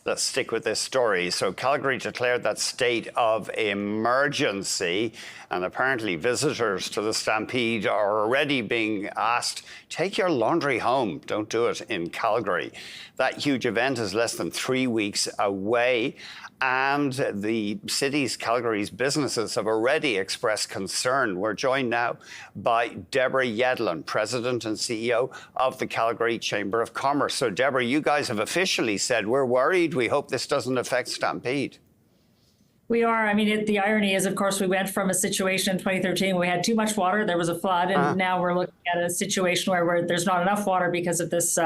let's stick with this story. So Calgary declared that state of emergency, and apparently visitors to the Stampede are already being asked, take your laundry home. Don't do it in Calgary. That huge event is less than 3 weeks away. And the city's, Calgary's businesses have already expressed concern. We're joined now by Deborah Yedlin, President and CEO of the Calgary Chamber of Commerce. So, Deborah, you guys have officially said, we're worried. We hope this doesn't affect Stampede. We are. I mean, the irony is, of course, we went from a situation in 2013 where we had too much water, there was a flood, and now we're looking at a situation where there's not enough water because of this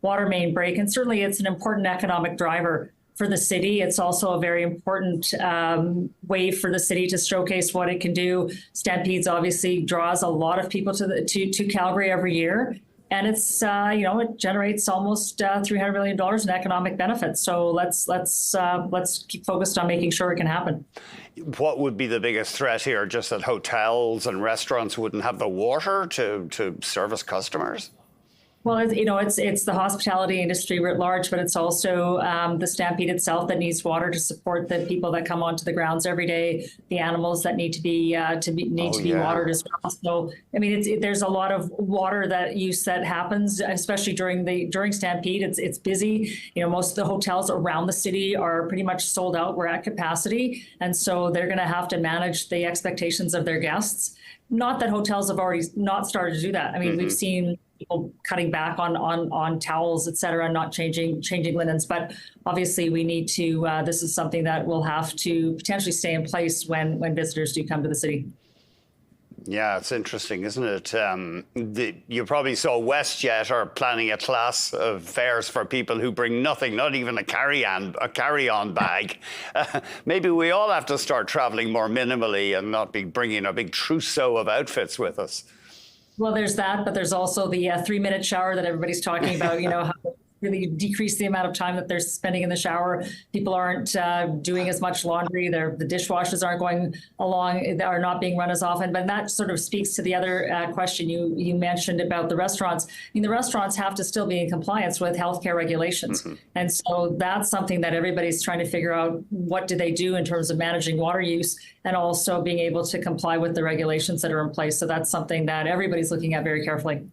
water main break. And certainly it's an important economic driver for the city. It's also a very important way for the city to showcase what it can do. Stampedes obviously draws a lot of people to Calgary every year. And it's, it generates almost $300 million in economic benefits. So let's keep focused on making sure it can happen. What would be the biggest threat here? Just that hotels and restaurants wouldn't have the water to service customers? Well, it's the hospitality industry writ large, but it's also the Stampede itself that needs water to support the people that come onto the grounds every day, the animals that need to be watered as well. So, I mean, there's a lot of water use that happens, especially during Stampede. It's busy. Most of the hotels around the city are pretty much sold out. We're at capacity, and so they're going to have to manage the expectations of their guests. Not that hotels have already not started to do that. I mean, we've seen people cutting back on towels, et cetera, not changing linens. But obviously we need to, this is something that will have to potentially stay in place when visitors do come to the city. Yeah, it's interesting, isn't it? You probably saw WestJet are planning a class of fares for people who bring nothing, not even a carry-on bag. Maybe we all have to start traveling more minimally and not be bringing a big trousseau of outfits with us. Well, there's that, but there's also the 3-minute shower that everybody's talking about, how really decrease the amount of time that they're spending in the shower. People aren't doing as much laundry. The dishwashers aren't going along, are not being run as often. But that sort of speaks to the other question you mentioned about the restaurants. I mean, the restaurants have to still be in compliance with healthcare regulations. And so that's something that everybody's trying to figure out, what do they do in terms of managing water use and also being able to comply with the regulations that are in place. So that's something that everybody's looking at very carefully.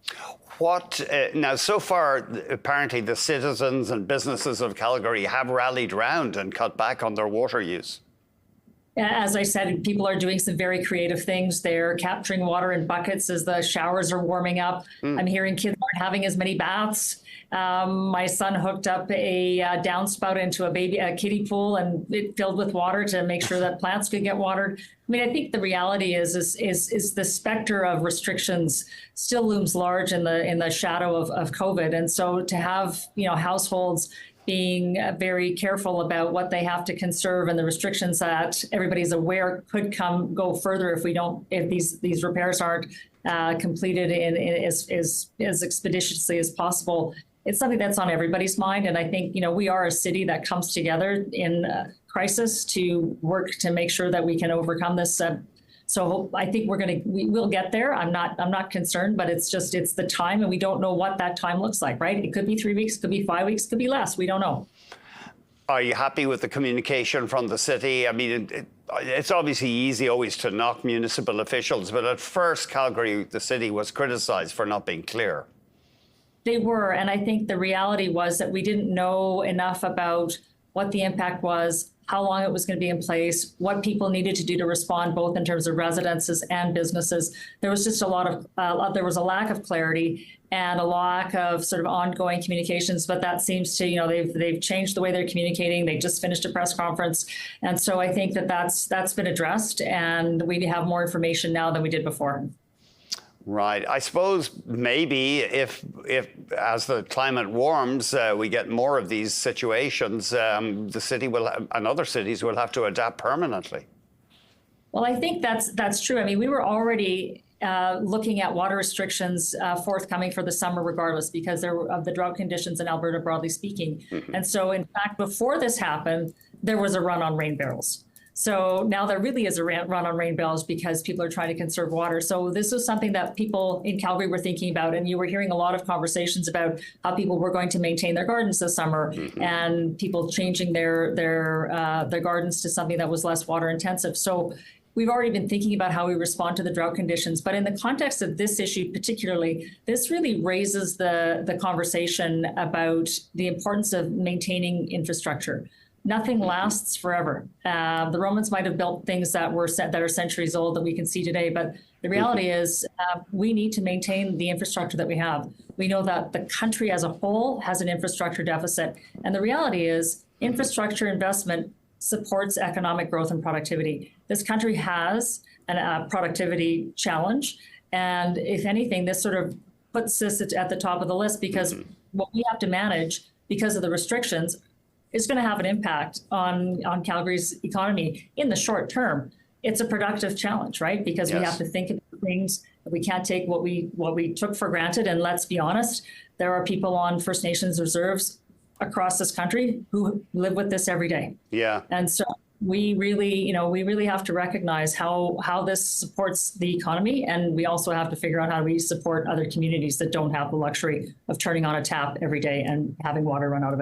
Now, so far, apparently the citizens and businesses of Calgary have rallied round and cut back on their water use. As I said, people are doing some very creative things. They're capturing water in buckets as the showers are warming up. I'm hearing kids aren't having as many baths. My son hooked up a downspout into a kiddie pool, and it filled with water to make sure that plants could get watered. I mean, I think the reality is the specter of restrictions still looms large in the shadow of COVID. And so to have, households being very careful about what they have to conserve and the restrictions that everybody's aware could go further if these repairs aren't completed as expeditiously as possible. It's something that's on everybody's mind. And I think, we are a city that comes together in crisis to work to make sure that we can overcome this. So I think we will get there. I'm not concerned, but it's the time, and we don't know what that time looks like, right? It could be 3 weeks, could be 5 weeks, could be less. We don't know. Are you happy with the communication from the city? I mean, it's obviously easy always to knock municipal officials, but at first Calgary, the city, was criticized for not being clear. They were, and I think the reality was that we didn't know enough about what the impact was, how long it was going to be in place, what people needed to do to respond, both in terms of residences and businesses. There was just there was a lack of clarity and a lack of sort of ongoing communications, but that seems to, they've changed the way they're communicating. They just finished a press conference. And so I think that's been addressed, and we have more information now than we did before. Right. I suppose maybe if as the climate warms, we get more of these situations, the city and other cities will have to adapt permanently. Well, I think that's true. I mean, we were already looking at water restrictions forthcoming for the summer regardless, because of the drought conditions in Alberta, broadly speaking. And so, in fact, before this happened, there was a run on rain barrels. So now there really is a run on rain barrels because people are trying to conserve water. So this was something that people in Calgary were thinking about, and you were hearing a lot of conversations about how people were going to maintain their gardens this summer, and people changing their gardens to something that was less water intensive. So we've already been thinking about how we respond to the drought conditions, but in the context of this issue particularly, this really raises the conversation about the importance of maintaining infrastructure. Nothing lasts forever. The Romans might have built things that are centuries old that we can see today, but the reality is we need to maintain the infrastructure that we have. We know that the country as a whole has an infrastructure deficit, and the reality is infrastructure investment supports economic growth and productivity. This country has a productivity challenge, and if anything, this sort of puts us at the top of the list because what we have to manage because of the restrictions is going to have an impact on Calgary's economy in the short term. It's a productive challenge, right? Because we have to think about things. We can't take what we took for granted. And let's be honest, there are people on First Nations reserves across this country who live with this every day. Yeah. And so we really have to recognize how this supports the economy, and we also have to figure out how we support other communities that don't have the luxury of turning on a tap every day and having water run out of it.